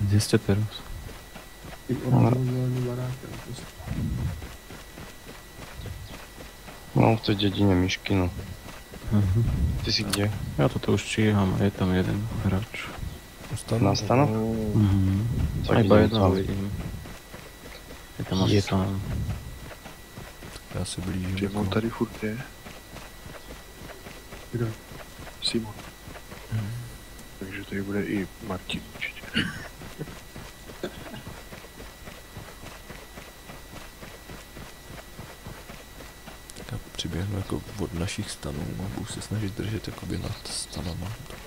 Kde ste teraz? Tým organizovaným barákem. No, v tej dedine Myškinu. Ty si kde? Ja toto už číham a je tam jeden hráč. Na stanoch? A iba jedného vidím. Je tam asi sám. Já se blížím. Simon tady furt je. Kdo? Simon. Takže tady bude i Martin určitě. Já přiběhnu jako od našich stanů a budu se snažit držet jakoby nad stanama. Tak,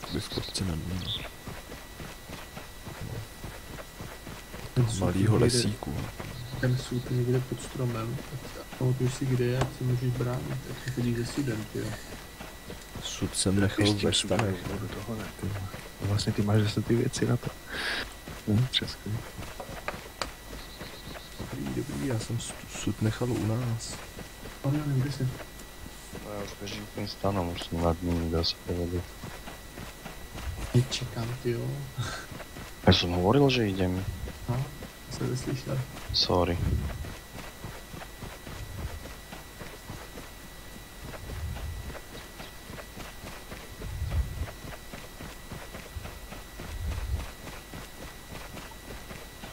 jakoby v kopci nad nimi. Malýho lesíku. Ten sůd někde pod stromem. Pamatuješ si, kde je, jak si můžeš bránit, tak si chodíš ze sídem, tyjo. Sud jsem nechal ve stanech. Do toho ne, ty. Vlastně ty máš zase ty věci na to. Přesně. Dobrý, já jsem sud nechal u nás. Ale já nevím, kde jsi. No ja už bežím tým stanom, už som nad ním, dá sa povedať. Čekám, tyjo. Ja som hovoril, že idem. No, jsem neslyšel. Sorry.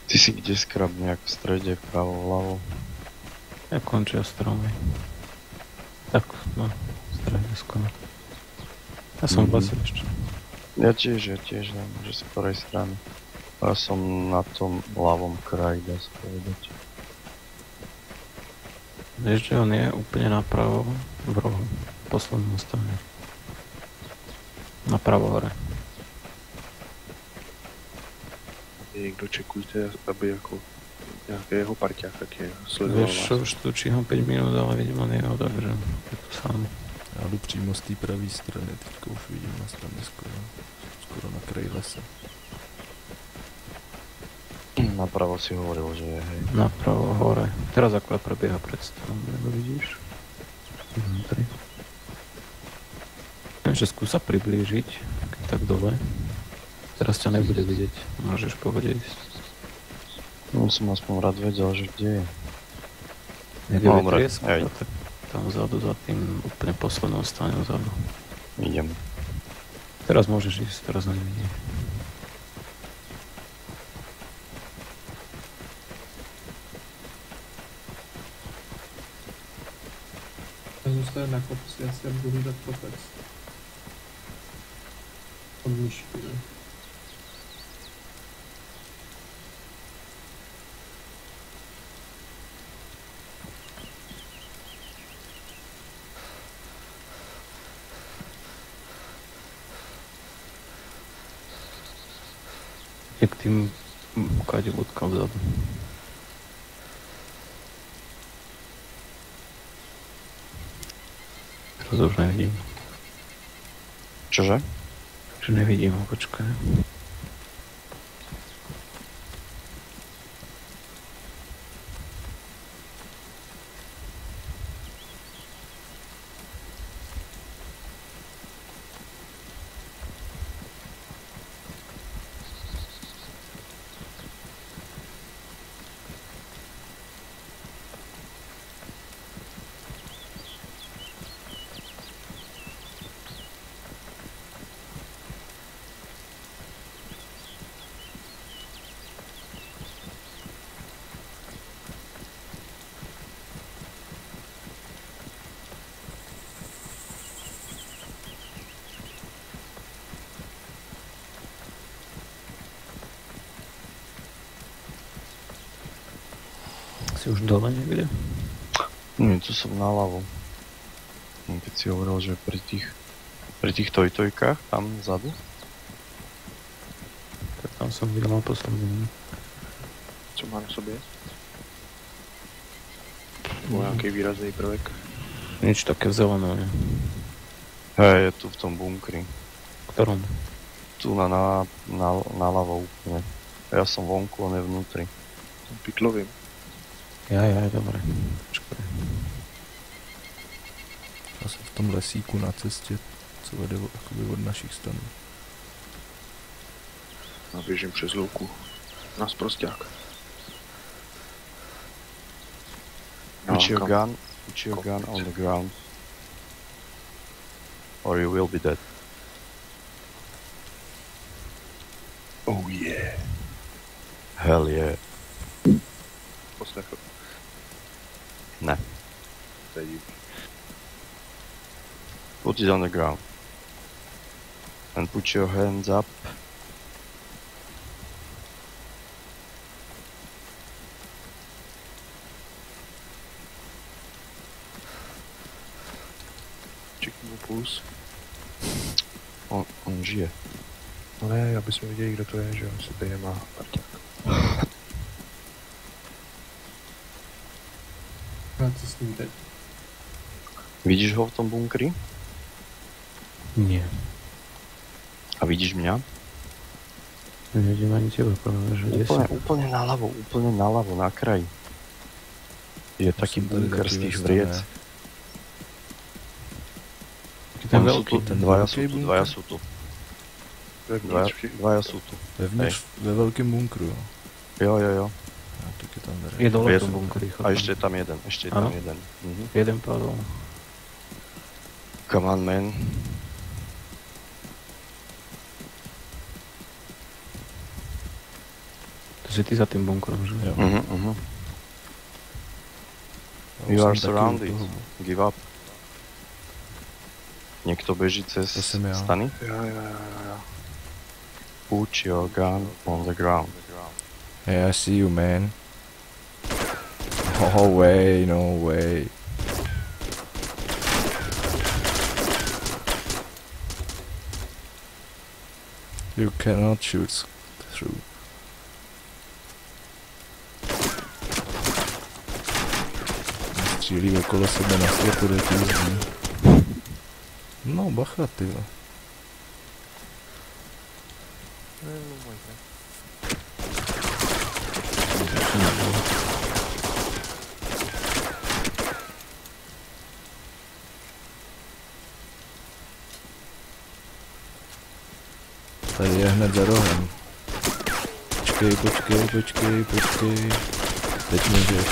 Ty si kde skrab, nejak v strede, vpravo, vľavo? Ja končia stromy. Tak, no, v strede skoro. Ja som v base ešte. Ja tiež, že z ktorej strany. Ja som na tom ľavom kraji, dá sa povedať. Vieš, že on je úplne napravo v rohu, v poslednom strane. Napravo hore. Někdo čekujte, aby jako nějaký jeho parťák taky sledoval Vieš, vás. už tu číham 5 minút, ale vidím on jeho, takže je to sám. Já jdu přímo z té pravé strany, teďka už vidím na straně skoro na kraji lesa. Napravo si hovoril, že je, hej. Napravo hore. Teraz akurát prebieha predstav, nebo vidíš? Vnútri. Takže skús sa priblížiť, keď tak dole. Teraz ťa nebude vidieť, môžeš pohode ísť. No som aspoň rád vedel, že kde je. Niekde No, vytrieska, hej. tak tam vzadu, za tým úplne poslednou stane vzadu. Idem. Teraz môžeš ísť, teraz ho nevidí. Já zůstanu na kopci, já si budu dát kopec. Od myšky, ne? Je k tým káde bodkám vzadu. Teraz už nevidím. Čože? Že nevidím ho, počkaj. Si už dole niekde? Nie, tu som naľavo. Keď si hovoril, že pri tých tojtojkách, tam vzadu. Tak tam som videl naposledy. Co má na sobě? Nebo nějaký výrazný prvek? Nič také zelené. Hej, je tu v tom bunkri. Ktorom? Tu naľavo úplne. Ja som vonku, on je vnútri. Tom pytlovým. Ja, dobre. Počkaj. Já jsem v tom lesíku na cestě, co vede jakoby od našich stanů. A běžím přes louku. Na sprosťák. Put your kam? gun on the ground. Or you will be dead. Oh yeah. Hell yeah. Poslechl. Ne. To je divný. Put it on the ground. And put your hands up. Čekni mu puls. On žije. No ne, aby jsme viděli, kdo to je, že jo, si tady nemá parťák. A co s ním teď? Vidíš ho v tom bunkri? Nie. A vidíš mňa? Nevidím ani teba, práve, že kde si. Úplne naľavo, na kraji. Je taký jsem tady bunker z taky tých ve vriec. straně. Taký ten Tam sú veľký. tu, ten dvaja veľký sú tu, bunker? dvaja sú tu. Dvaja sú tu. Vevnitř, ve velkém bunkru, jo. Jo. A tak je tam Je dole v Je- tom bunkri. A ešte je tam jeden, Áno? Mhm. Jeden padol. Come on, man. To si ty za tým bunkrom, že? Jo. Mhm. Já You už are jsem taky u surrounded. toho. Give up. Niekto beží cez To jsem já. stany? Jo. Put your gun on the ground. Hey, I see you, man. Oh, way, no way. You cannot shoot through. Střílí okolo sebe na světu do těch zdí. No, bacha, ty vole. Tady je hned za rohem. Počkej. Teď můžeš.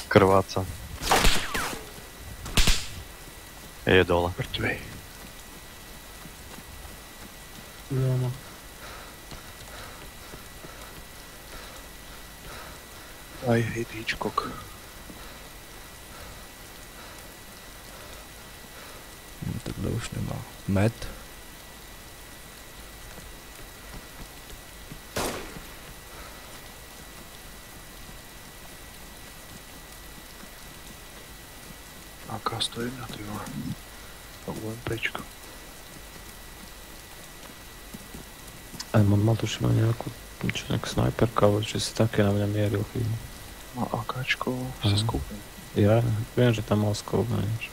Krváca. Je dole. Mrtvej. Doma. I hate Hitchcock. Takhle už nemá. Med. AK-101, ty vole. A UMPčko. Aj on mal tuším aj nejakú, čo nejak snajperka, alebo že si také na mňa mieril chvíľu. Má AKčko Aha. se skoupem. Ja viem, že tam mal skop na niečo.